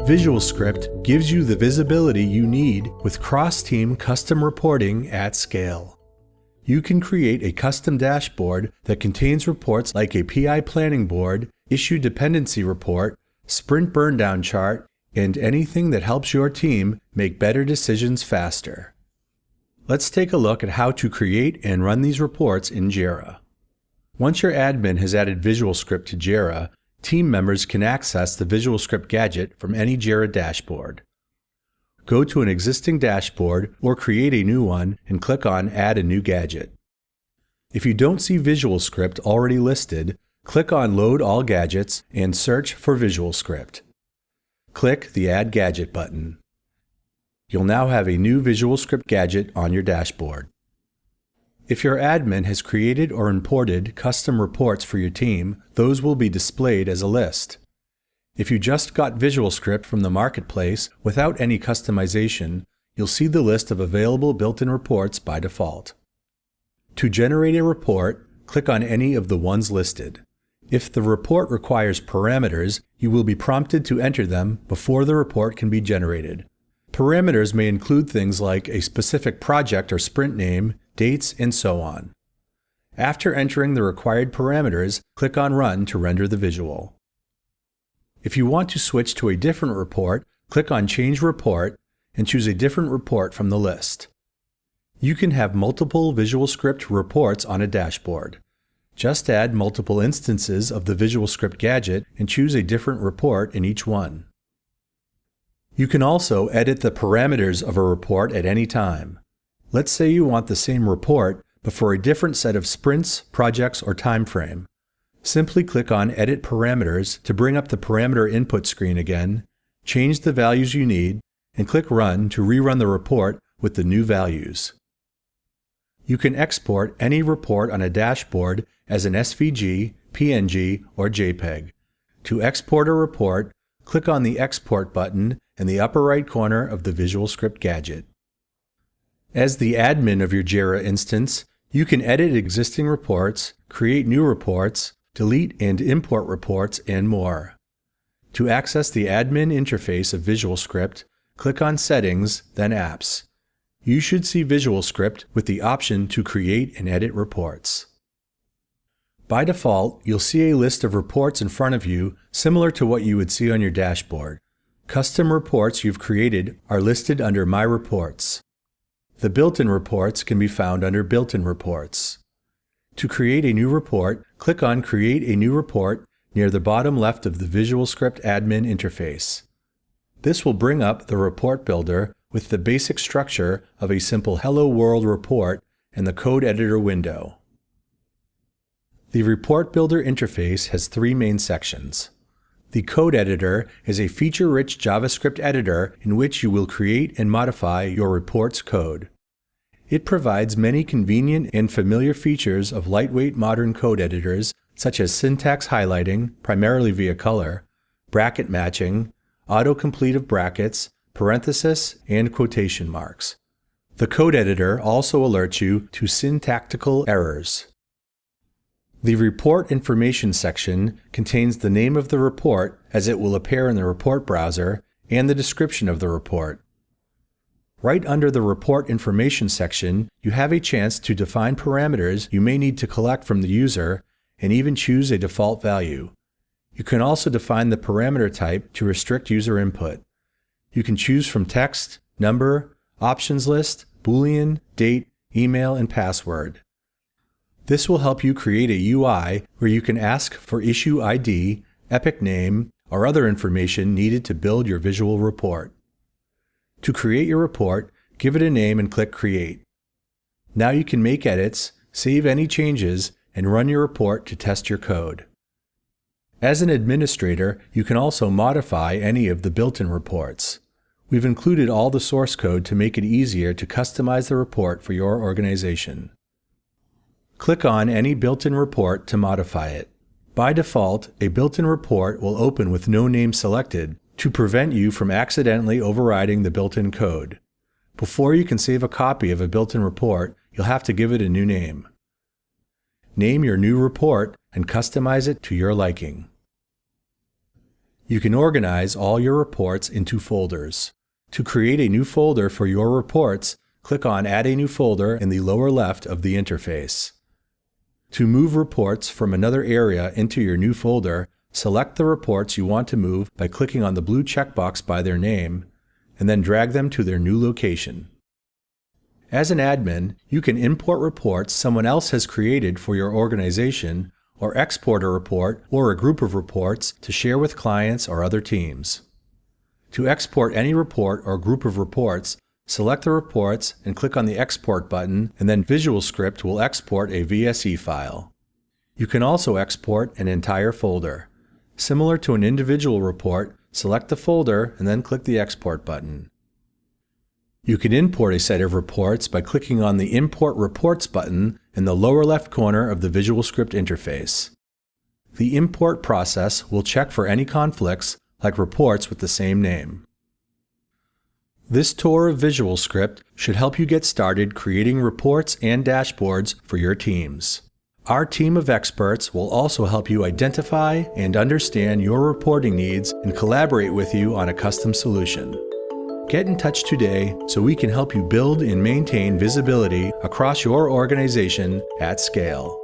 VisualScript gives you the visibility you need with cross-team custom reporting at scale. You can create a custom dashboard that contains reports like a PI planning board, issue dependency report, sprint burndown chart, and anything that helps your team make better decisions faster. Let's take a look at how to create and run these reports in Jira. Once your admin has added VisualScript to Jira, team members can access the VisualScript Gadget from any Jira dashboard. Go to an existing dashboard or create a new one and click on Add a new gadget. If you don't see VisualScript already listed, click on Load All Gadgets and search for VisualScript. Click the Add Gadget button. You'll now have a new VisualScript Gadget on your dashboard. If your admin has created or imported custom reports for your team, those will be displayed as a list. If you just got VisualScript from the marketplace without any customization, you'll see the list of available built-in reports by default. To generate a report, click on any of the ones listed. If the report requires parameters, you will be prompted to enter them before the report can be generated. Parameters may include things like a specific project or sprint name, dates, and so on. After entering the required parameters, click on Run to render the visual. If you want to switch to a different report, click on Change Report and choose a different report from the list. You can have multiple VisualScript reports on a dashboard. Just add multiple instances of the VisualScript Gadget and choose a different report in each one. You can also edit the parameters of a report at any time. Let's say you want the same report, but for a different set of sprints, projects, or time frame. Simply click on Edit Parameters to bring up the parameter input screen again, change the values you need, and click Run to rerun the report with the new values. You can export any report on a dashboard as an SVG, PNG, or JPEG. To export a report, click on the Export button in the upper right corner of the VisualScript Gadget. As the admin of your Jira instance, you can edit existing reports, create new reports, delete and import reports, and more. To access the admin interface of VisualScript, click on Settings, then Apps. You should see VisualScript with the option to create and edit reports. By default, you'll see a list of reports in front of you similar to what you would see on your dashboard. Custom reports you've created are listed under My Reports. The built-in reports can be found under Built-in Reports. To create a new report, click on Create a new report near the bottom left of the VisualScript admin interface. This will bring up the report builder with the basic structure of a simple Hello World report and the code editor window. The report builder interface has three main sections. The code editor is a feature-rich JavaScript editor in which you will create and modify your report's code. It provides many convenient and familiar features of lightweight modern code editors such as syntax highlighting, primarily via color, bracket matching, autocomplete of brackets, parenthesis, and quotation marks. The code editor also alerts you to syntactical errors. The Report Information section contains the name of the report as it will appear in the report browser and the description of the report. Right under the Report Information section, you have a chance to define parameters you may need to collect from the user and even choose a default value. You can also define the parameter type to restrict user input. You can choose from text, number, options list, Boolean, date, email, and password. This will help you create a UI where you can ask for issue ID, epoch name, or other information needed to build your visual report. To create your report, give it a name and click Create. Now you can make edits, save any changes, and run your report to test your code. As an administrator, you can also modify any of the built-in reports. We've included all the source code to make it easier to customize the report for your organization. Click on any built-in report to modify it. By default, a built-in report will open with no name selected to prevent you from accidentally overriding the built-in code. Before you can save a copy of a built-in report, you'll have to give it a new name. Name your new report and customize it to your liking. You can organize all your reports into folders. To create a new folder for your reports, click on Add a New Folder in the lower left of the interface. To move reports from another area into your new folder, select the reports you want to move by clicking on the blue checkbox by their name, and then drag them to their new location. As an admin, you can import reports someone else has created for your organization, or export a report or a group of reports to share with clients or other teams. To export any report or group of reports, select the reports and click on the Export button, and then VisualScript will export a VSE file. You can also export an entire folder. Similar to an individual report, select the folder and then click the Export button. You can import a set of reports by clicking on the Import Reports button in the lower left corner of the VisualScript interface. The import process will check for any conflicts, like reports with the same name. This tour of VisualScript should help you get started creating reports and dashboards for your teams. Our team of experts will also help you identify and understand your reporting needs and collaborate with you on a custom solution. Get in touch today so we can help you build and maintain visibility across your organization at scale.